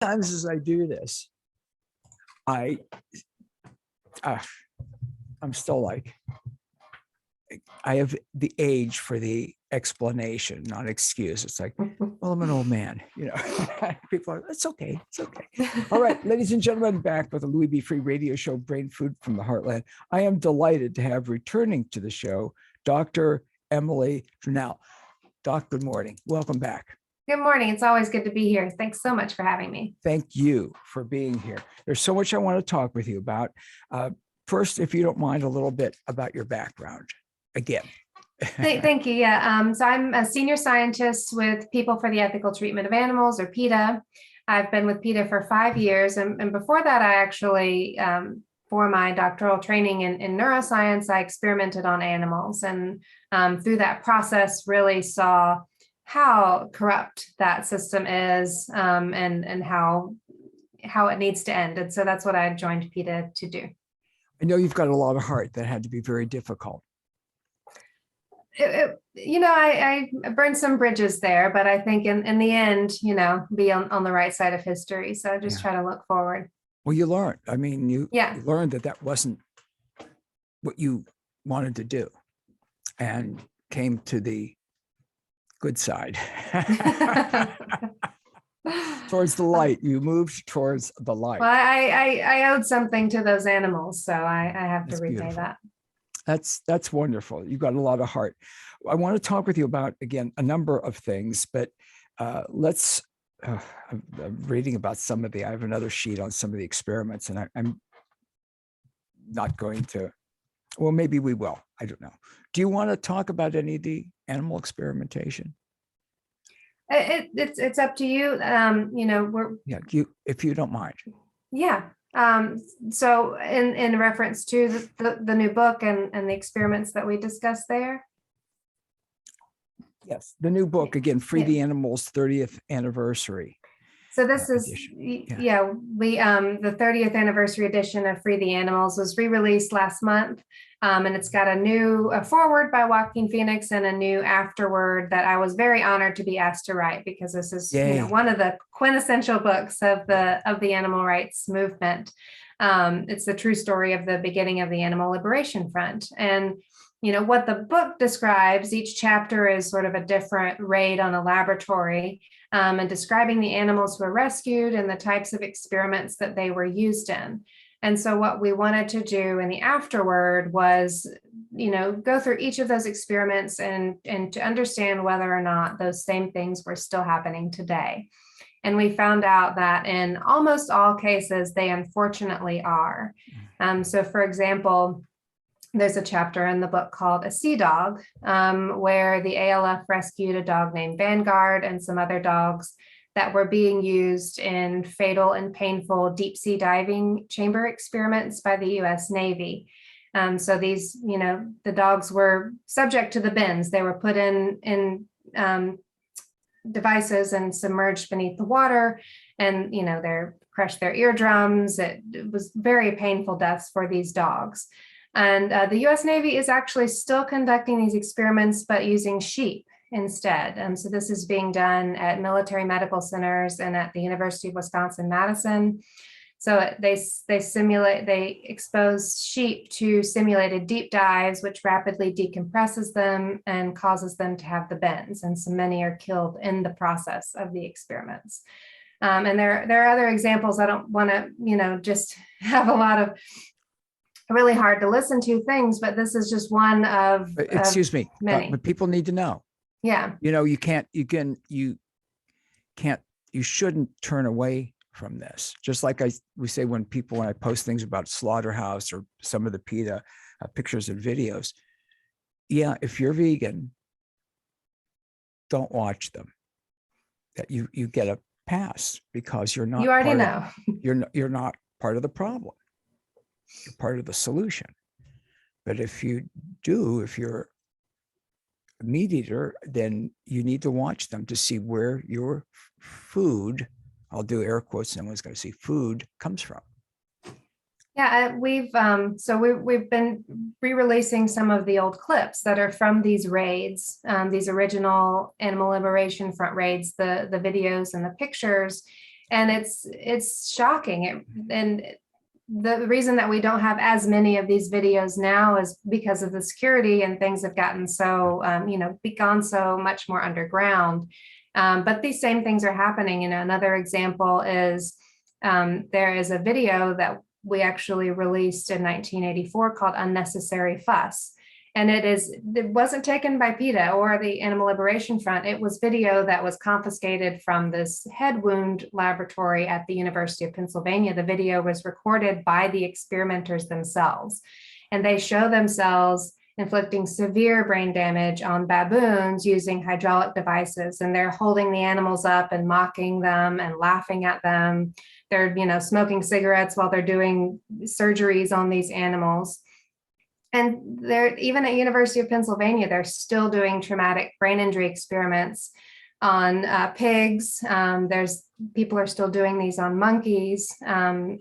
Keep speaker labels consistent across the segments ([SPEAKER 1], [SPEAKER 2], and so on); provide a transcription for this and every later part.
[SPEAKER 1] times as I do this, I'm still like, I have the age for the explanation, not excuse. It's like, well, I'm an old man, People are, it's okay. It's okay. All right, ladies and gentlemen, back with the Louis B. Free radio show, Brain Food from the Heartland. I am delighted to have returning to the show, Dr. Emily Trunnell. Doc, good morning. Welcome back.
[SPEAKER 2] Good morning. It's always good to be here. Thanks so much for having me.
[SPEAKER 1] Thank you for being here. There's so much I want to talk with you about. First, if you don't mind, a little bit about your background again.
[SPEAKER 2] Thank you. Yeah. So I'm a senior scientist with People for the Ethical Treatment of Animals, or PETA. I've been with PETA for 5 years. And before that, I actually, for my doctoral training in neuroscience, I experimented on animals. And through that process, really saw how corrupt that system is, and how it needs to end. And so that's what I joined PETA to do.
[SPEAKER 1] I know you've got a lot of heart. That had to be very difficult.
[SPEAKER 2] I burned some bridges there, but I think in the end, be on the right side of history. So just try to look forward.
[SPEAKER 1] Well, you learned. I mean, you learned that wasn't what you wanted to do, and came to the good side. Towards the light. You moved towards the light.
[SPEAKER 2] Well, I owed something to those animals, so I have to repay that.
[SPEAKER 1] That's wonderful. You've got a lot of heart. I want to talk with you about, again, a number of things, but let's, I'm reading about I have another sheet on some of the experiments, and I'm not going to, well, maybe we will. I don't know. Do you want to talk about any of the animal experimentation?
[SPEAKER 2] It's up to you.
[SPEAKER 1] If you don't mind.
[SPEAKER 2] Yeah. So in reference to the new book and the experiments that we discussed there.
[SPEAKER 1] Yes, the new book, again, Free the Animals 30th anniversary.
[SPEAKER 2] So this is, the 30th anniversary edition of Free the Animals was re-released last month. And it's got a new foreword by Joaquin Phoenix and a new afterword that I was very honored to be asked to write, because this is one of the quintessential books of the animal rights movement. It's the true story of the beginning of the Animal Liberation Front. And what the book describes, each chapter is sort of a different raid on a laboratory, and describing the animals who were rescued and the types of experiments that they were used in. And so what we wanted to do in the afterword was, go through each of those experiments and to understand whether or not those same things were still happening today. And we found out that in almost all cases, they unfortunately are. So for example, there's a chapter in the book called A Sea Dog, where the ALF rescued a dog named Vanguard and some other dogs that were being used in fatal and painful deep sea diving chamber experiments by the US Navy. So these, the dogs were subject to the bends. They were put in devices and submerged beneath the water, and, they crushed their eardrums. It was very painful deaths for these dogs. And the US Navy is actually still conducting these experiments, but using sheep instead. And so this is being done at military medical centers and at the University of Wisconsin-Madison. So they expose sheep to simulated deep dives, which rapidly decompresses them and causes them to have the bends. And so many are killed in the process of the experiments. And there are other examples. I don't want to, just have a lot of really hard to listen to things, but this is just one of many.
[SPEAKER 1] But people need to know.
[SPEAKER 2] Yeah.
[SPEAKER 1] You shouldn't turn away from this. Just like we say when I post things about Slaughterhouse or some of the PETA pictures and videos. Yeah, if you're vegan, don't watch them. That you get a pass because you're not.
[SPEAKER 2] You already know.
[SPEAKER 1] You're not part of the problem. You're part of the solution. But if you're a meat eater, then you need to watch them to see where your food, I'll do air quotes, no one's going to see, food comes from.
[SPEAKER 2] Yeah, we've been re-releasing some of the old clips that are from these raids, these original Animal Liberation Front raids, the videos and the pictures. And it's shocking. And the reason that we don't have as many of these videos now is because of the security, and things have gotten so, gone so much more underground. But these same things are happening. Another example is there is a video that we actually released in 1984 called Unnecessary Fuss. And it wasn't taken by PETA or the Animal Liberation Front. It was video that was confiscated from this head wound laboratory at the University of Pennsylvania. The video was recorded by the experimenters themselves, and they show themselves inflicting severe brain damage on baboons using hydraulic devices. And they're holding the animals up and mocking them and laughing at them. They're, smoking cigarettes while they're doing surgeries on these animals. And they're even at University of Pennsylvania, they're still doing traumatic brain injury experiments on pigs. People are still doing these on monkeys. I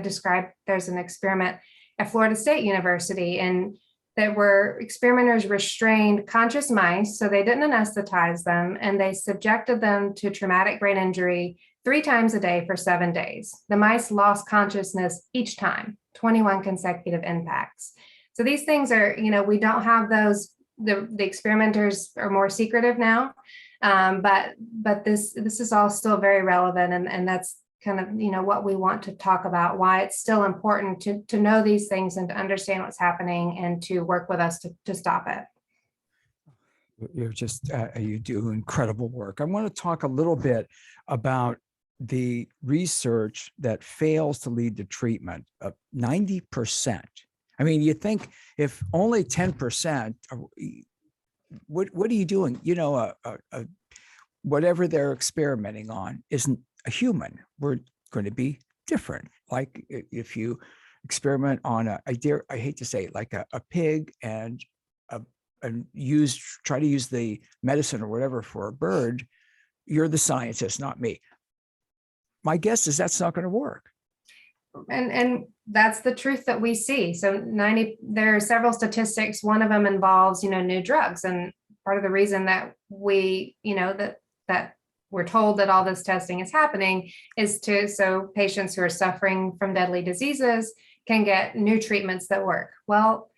[SPEAKER 2] described there's an experiment at Florida State University, and that where experimenters restrained conscious mice, so they didn't anesthetize them, and they subjected them to traumatic brain injury 3 times a day for 7 days. The mice lost consciousness each time, 21 consecutive impacts. So these things are, we don't have those, the experimenters are more secretive now, but this is all still very relevant, and that's kind of, what we want to talk about, why it's still important to know these things and to understand what's happening and to work with us to stop it.
[SPEAKER 1] You do incredible work. I want to talk a little bit about the research that fails to lead to treatment of 90%. I mean, you think if only 10%, what are you doing? Whatever they're experimenting on isn't a human. We're going to be different. Like if you experiment on I hate to say it, like a pig and try to use the medicine or whatever for a bird, you're the scientist, not me. My guess is that's not going to work.
[SPEAKER 2] And that's the truth that we see. So there are several statistics. One of them involves, new drugs. And part of the reason that we, that we're told that all this testing is happening is so patients who are suffering from deadly diseases can get new treatments that work. Well,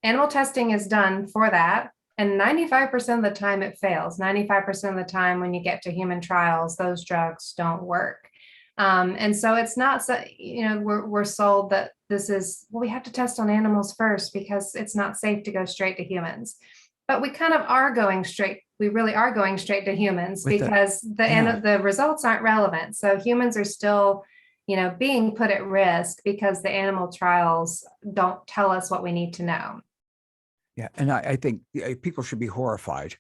[SPEAKER 2] animal testing is done for that. And 95% of the time it fails. 95% of the time when you get to human trials, those drugs don't work. And so it's not, we're sold that this is, we have to test on animals first because it's not safe to go straight to humans. But we kind of are going straight. We really are going straight to humans because the results aren't relevant. So humans are still, being put at risk because the animal trials don't tell us what we need to know.
[SPEAKER 1] Yeah. And I think people should be horrified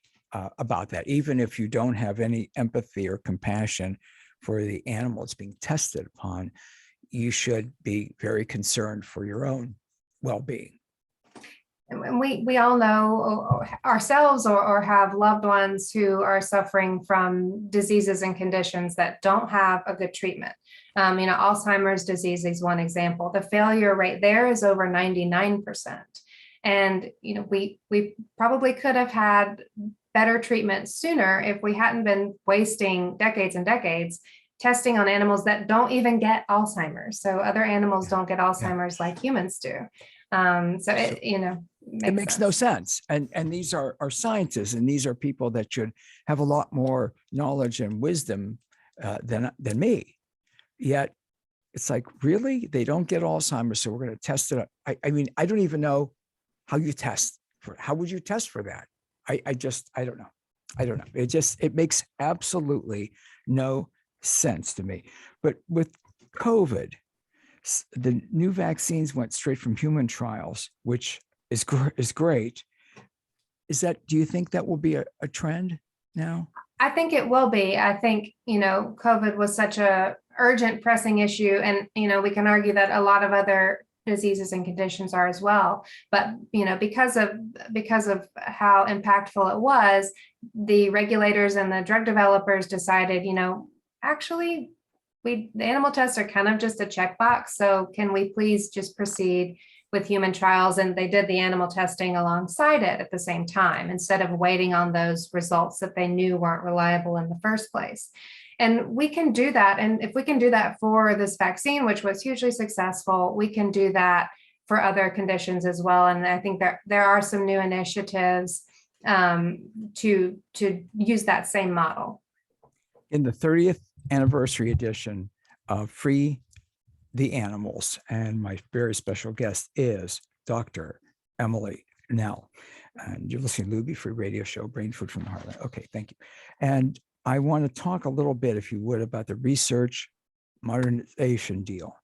[SPEAKER 1] about that, even if you don't have any empathy or compassion for the animal that's being tested upon. You should be very concerned for your own well-being.
[SPEAKER 2] And we all know ourselves or have loved ones who are suffering from diseases and conditions that don't have a good treatment. Alzheimer's disease is one example. The failure rate there is over 99%. And, we probably could have had better treatment sooner if we hadn't been wasting decades and decades testing on animals that don't even get Alzheimer's. So other animals don't get Alzheimer's like humans do.
[SPEAKER 1] It makes no sense. And these are scientists, and these are people that should have a lot more knowledge and wisdom than me. Yet it's like, really? They don't get Alzheimer's, so we're going to test it. I mean, I don't even know how you test how would you test for that? I don't know. I don't know. It makes absolutely no sense to me. But with COVID, the new vaccines went straight from human trials, which is great. Do you think that will be a trend now?
[SPEAKER 2] I think it will be. I think, COVID was such a urgent, pressing issue. And, we can argue that a lot of other diseases and conditions are as well. But, because of how impactful it was, the regulators and the drug developers decided, actually, the animal tests are kind of just a checkbox. So can we please just proceed with human trials? And they did the animal testing alongside it at the same time, instead of waiting on those results that they knew weren't reliable in the first place. And we can do that. And if we can do that for this vaccine, which was hugely successful, we can do that for other conditions as well. And I think there are some new initiatives to use that same model.
[SPEAKER 1] In the 30th anniversary edition of Free the Animals, and my very special guest is Dr. Emily Trunnell. And you're listening to Luby Free Radio Show, Brain Food from the Heartland. Okay, thank you. And I want to talk a little bit, if you would, about the research modernization deal.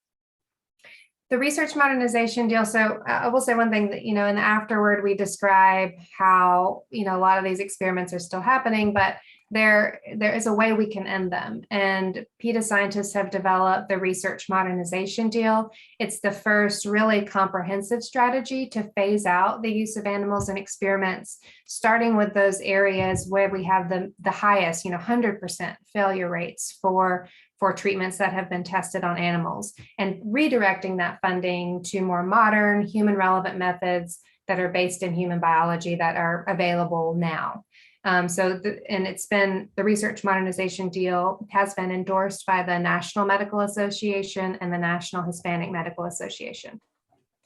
[SPEAKER 2] The research modernization deal. So I will say one thing that, in the afterword, we describe how, a lot of these experiments are still happening, but there is a way we can end them. And PETA scientists have developed the research modernization deal. It's the first really comprehensive strategy to phase out the use of animals in experiments, starting with those areas where we have the highest, 100% failure rates for treatments that have been tested on animals, and redirecting that funding to more modern, human relevant methods that are based in human biology that are available now. And it's been, the research modernization deal has been endorsed by the National Medical Association and the National Hispanic Medical Association.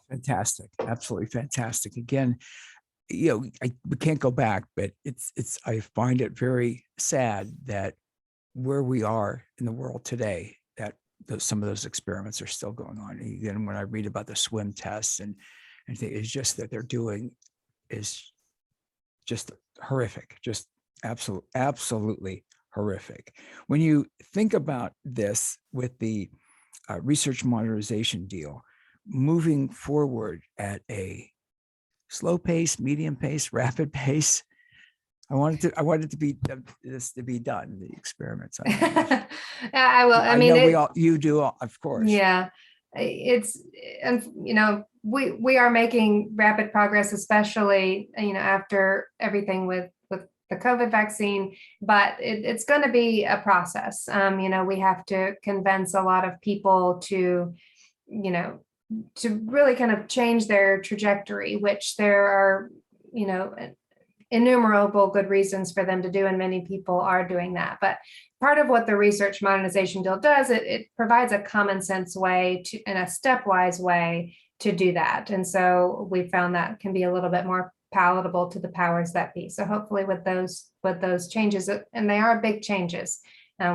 [SPEAKER 1] Fantastic. Absolutely fantastic. Again, we can't go back, but I find it very sad that where we are in the world today, that some of those experiments are still going on. Again, when I read about the swim tests and think it's just that they're doing is just horrific, just absolutely horrific. When you think about this with the research modernization deal, moving forward at a slow pace, medium pace, rapid pace, I wanted to be done. The experiments.
[SPEAKER 2] I will. I mean,
[SPEAKER 1] you do, of course.
[SPEAKER 2] Yeah, it's, we are making rapid progress, especially, after everything with the COVID vaccine, but it's going to be a process. We have to convince a lot of people to really kind of change their trajectory, which there are, innumerable good reasons for them to do, and many people are doing that. But part of what the research modernization deal does, it provides a common sense way to, and a stepwise way to do that. And so we found that can be a little bit more palatable to the powers that be. So hopefully with those changes, and they are big changes,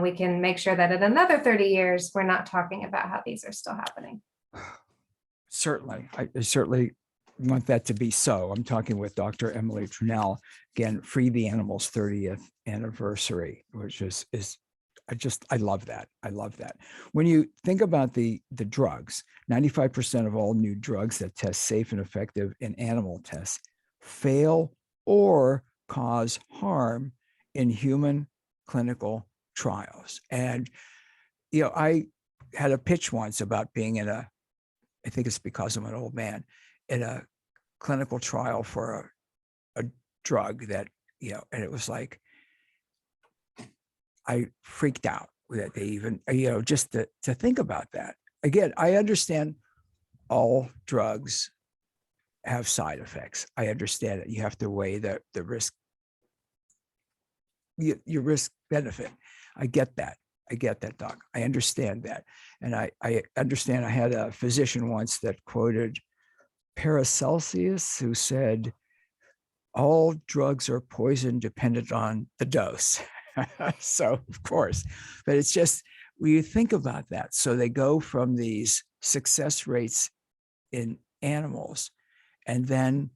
[SPEAKER 2] we can make sure that in another 30 years, we're not talking about how these are still happening.
[SPEAKER 1] Certainly. I certainly want that to be so. I'm talking with Dr. Emily Trunnell, again, Free the Animals 30th anniversary, which is I love that. I love that. When you think about the drugs, 95% of all new drugs that test safe and effective in animal tests fail or cause harm in human clinical trials. And, I had a pitch once about being I think it's because I'm an old man, in a clinical trial for a drug that, and it was like, I freaked out that they even, just to think about that. Again, I understand all drugs have side effects. I understand it. You have to weigh the risk, your risk benefit. I get that. Doc. I understand that. And I understand I had a physician once that quoted Paracelsus, who said, all drugs are poison dependent on the dose. So, of course, but it's just, when you think about that, so they go from these success rates in animals, and then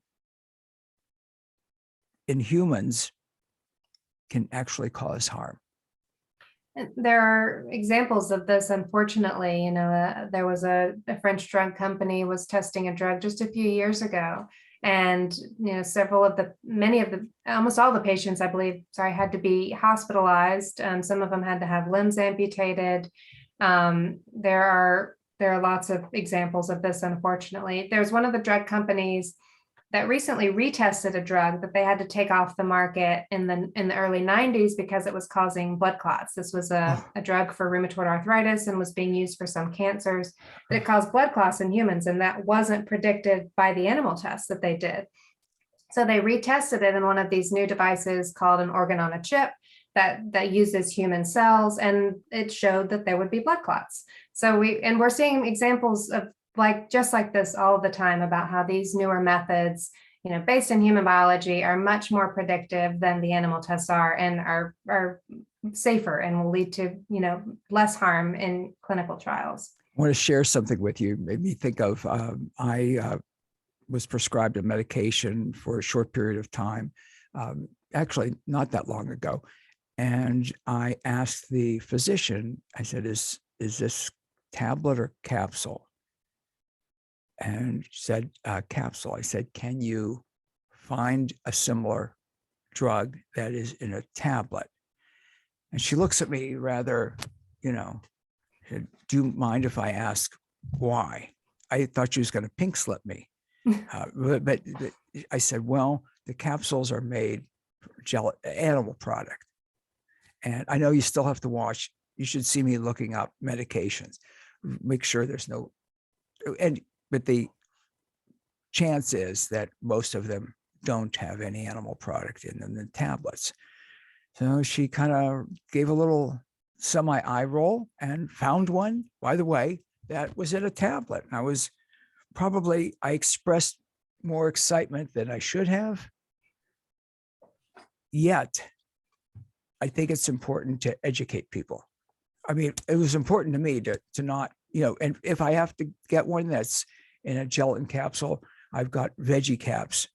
[SPEAKER 1] in humans can actually cause harm.
[SPEAKER 2] There are examples of this, unfortunately. There was a French drug company was testing a drug just a few years ago, and almost all the patients, I believe, had to be hospitalized. Some of them had to have limbs amputated. There are lots of examples of this, unfortunately. There's one of the drug companies that recently retested a drug that they had to take off the market in the early 90s because it was causing blood clots. This was a drug for rheumatoid arthritis and was being used for some cancers. It caused blood clots in humans, and that wasn't predicted by the animal tests that they did. So they retested it in one of these new devices called an organ on a chip that uses human cells, and it showed that there would be blood clots. So we're seeing examples of just like this all the time about how these newer methods, based in human biology, are much more predictive than the animal tests are, and are safer and will lead to, less harm in clinical trials.
[SPEAKER 1] I want to share something with you. Made me think of, I was prescribed a medication for a short period of time, actually not that long ago. And I asked the physician, I said, is this tablet or capsule? And she said, capsule. I said, can you find a similar drug that is in a tablet? And she looks at me rather, said, do you mind if I ask why? I thought she was going to pink slip me. But I said, well, the capsules are made for animal product. And I know you still have to watch. You should see me looking up medications, make sure there's no, but the chance is that most of them don't have any animal product in them, the tablets. So she kind of gave a little semi eye roll and found one, by the way, that was in a tablet. I expressed more excitement than I should have. Yet, I think it's important to educate people. I mean, it was important to me to not, and if I have to get one that's in a gelatin capsule, I've got veggie caps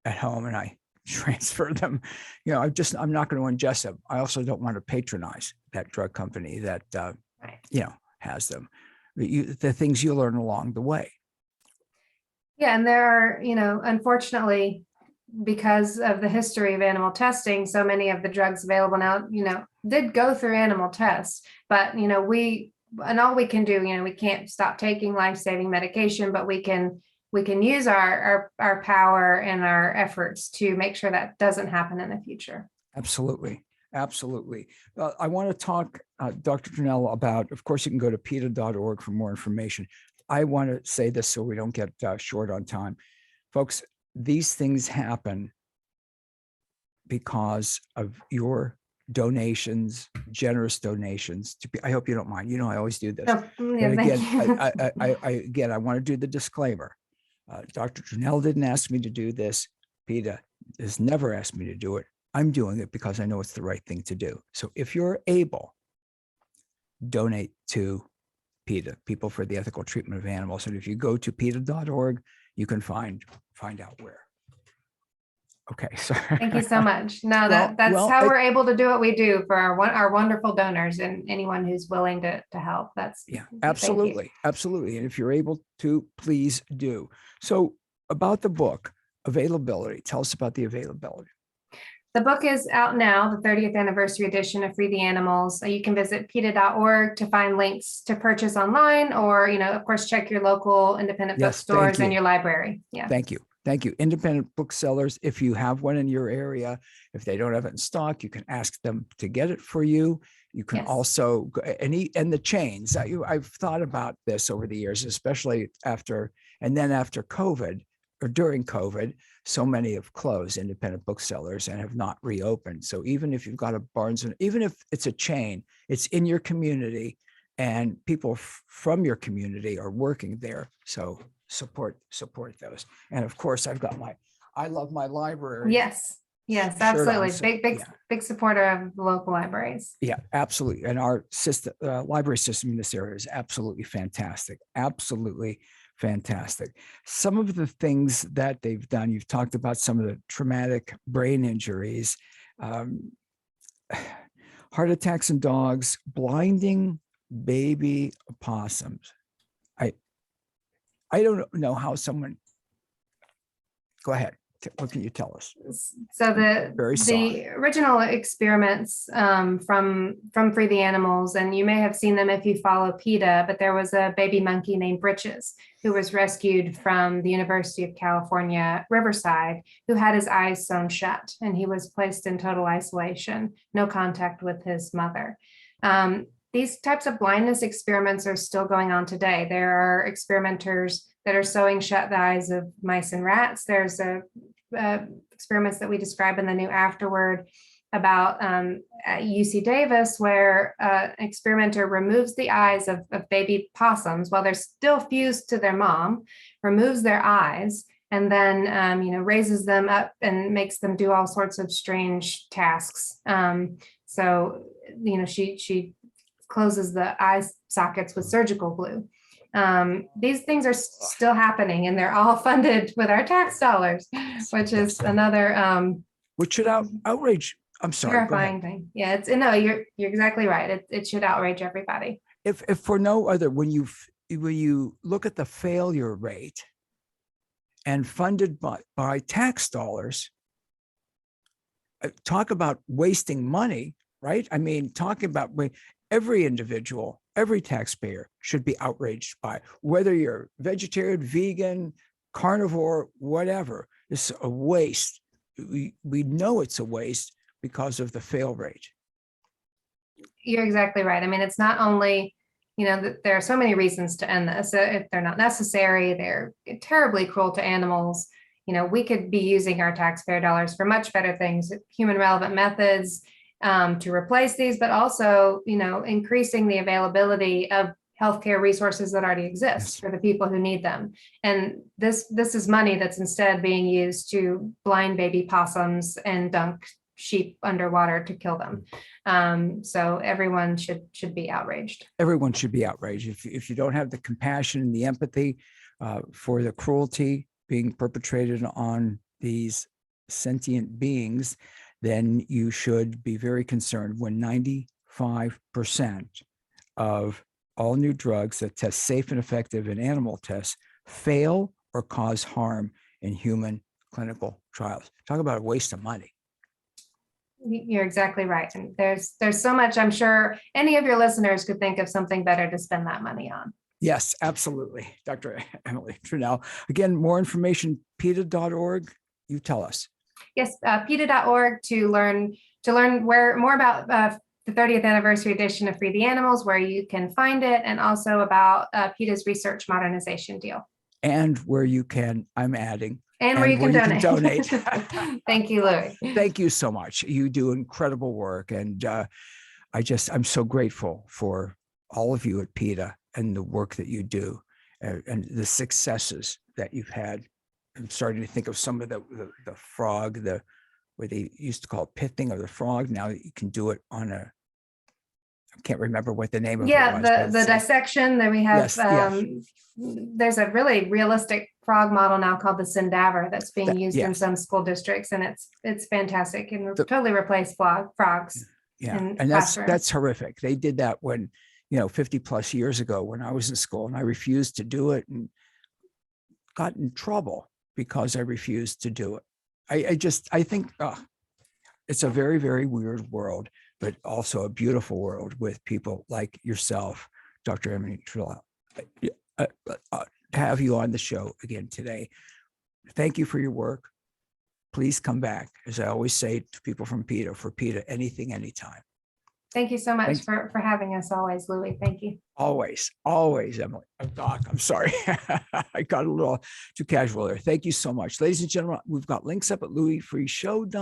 [SPEAKER 1] at home and I transfer them. I'm not going to ingest them. I also don't want to patronize that drug company that, has them. The things you learn along the way.
[SPEAKER 2] Yeah, and there are, unfortunately, because of the history of animal testing, so many of the drugs available now, did go through animal tests. But, all we can do, we can't stop taking life-saving medication, but we can use our power and our efforts to make sure that doesn't happen in the future.
[SPEAKER 1] Absolutely. Absolutely. I want to talk, Dr. Trunnell, about, of course, you can go to PETA.org for more information. I want to say this so we don't get short on time. Folks, these things happen because of your donations, generous donations. I hope you don't mind. I always do this.
[SPEAKER 2] Oh, yeah,
[SPEAKER 1] but again, I want to do the disclaimer. Dr. Trunnell didn't ask me to do this. PETA has never asked me to do it. I'm doing it because I know it's the right thing to do. So if you're able, donate to PETA, People for the Ethical Treatment of Animals. And if you go to PETA.org, you can find out where. Okay, sorry.
[SPEAKER 2] Thank you so much. No, that's how we're able to do what we do for our wonderful donors and anyone who's willing to help.
[SPEAKER 1] Absolutely. And if you're able to, please do. So about the book, availability, tell us about the availability.
[SPEAKER 2] The book is out now, the 30th anniversary edition of Free the Animals. You can visit PETA.org to find links to purchase online, or, of course, check your local independent bookstores and your library. Yeah.
[SPEAKER 1] Thank you. Independent booksellers, if you have one in your area, if they don't have it in stock, you can ask them to get it for you. You can also, and the chains, I've thought about this over the years, especially after COVID or during COVID, so many have closed, independent booksellers, and have not reopened. So even if you've got a Barnes, even if it's a chain, it's in your community and people from your community are working there. So support those. And of course, I love my library.
[SPEAKER 2] Yes, absolutely. Big supporter of the local libraries.
[SPEAKER 1] Yeah, absolutely. And our system, library system in this area is absolutely fantastic. Absolutely fantastic. Some of the things that they've done, you've talked about some of the traumatic brain injuries, heart attacks in dogs, blinding baby opossums. I don't know how someone, go ahead. What can you tell us?
[SPEAKER 2] So the original experiments from Free the Animals, and you may have seen them if you follow PETA, but there was a baby monkey named Britches who was rescued from the University of California, Riverside, who had his eyes sewn shut, and he was placed in total isolation, no contact with his mother. These types of blindness experiments are still going on today. There are experimenters that are sewing shut the eyes of mice and rats. There's experiments that we describe in the new afterword about at UC Davis, where an experimenter removes the eyes of baby possums while they're still fused to their mom, removes their eyes, and then raises them up and makes them do all sorts of strange tasks. So she closes the eye sockets with surgical glue. These things are still happening, and they're all funded with our tax dollars, which is another
[SPEAKER 1] which should outrage. I'm sorry.
[SPEAKER 2] Terrifying thing. Yeah, you're exactly right. It should outrage everybody.
[SPEAKER 1] If for no other, when you look at the failure rate and funded by tax dollars, talk about wasting money, right? I mean, talking about every individual, every taxpayer should be outraged by, whether you're vegetarian, vegan, carnivore, whatever. It's a waste. We know it's a waste because of the fail rate.
[SPEAKER 2] You're exactly right. I mean, it's not only, there are so many reasons to end this. If they're not necessary, they're terribly cruel to animals. We could be using our taxpayer dollars for much better things, human relevant methods to replace these, but also, increasing the availability of healthcare resources that already exist for the people who need them. And this is money that's instead being used to blind baby possums and dunk sheep underwater to kill them. So everyone should be outraged.
[SPEAKER 1] Everyone should be outraged. If you don't have the compassion and the empathy for the cruelty being perpetrated on these sentient beings, then you should be very concerned when 95% of all new drugs that test safe and effective in animal tests fail or cause harm in human clinical trials. Talk about a waste of money.
[SPEAKER 2] You're exactly right. And there's so much, I'm sure any of your listeners could think of something better to spend that money on.
[SPEAKER 1] Yes, absolutely. Dr. Emily Trunnell. Again, more information, PETA.org. You tell us.
[SPEAKER 2] Yes, PETA.org to learn more about the 30th anniversary edition of Free the Animals, where you can find it, and also about PETA's research modernization deal. And
[SPEAKER 1] where you can, I'm adding.
[SPEAKER 2] And where you can donate. Thank you, Louis.
[SPEAKER 1] Thank you so much. You do incredible work. And I'm so grateful for all of you at PETA and the work that you do and the successes that you've had. I'm starting to think of some of the frog, where they used to call it pithing of the frog. Now you can do it on I can't remember what the name of it was.
[SPEAKER 2] Yeah, the dissection that we have. Yes. There's a really realistic frog model now called the Sindaver that's being used in some school districts, and it's fantastic and totally replaced frogs.
[SPEAKER 1] Yeah, and that's horrific. They did that when 50 plus years ago when I was in school, and I refused to do it and got in trouble because I refused to do it. I think it's a very, very weird world, but also a beautiful world with people like yourself, Dr. Emily Trunnell. To have you on the show again today. Thank you for your work. Please come back. As I always say to people from PETA, for PETA, anything, anytime.
[SPEAKER 2] Thank you so much for having us always, Louis. Thank you.
[SPEAKER 1] Always, Emily. Doc, I'm sorry. I got a little too casual there. Thank you so much. Ladies and gentlemen, we've got links up at louisfreeshow.com.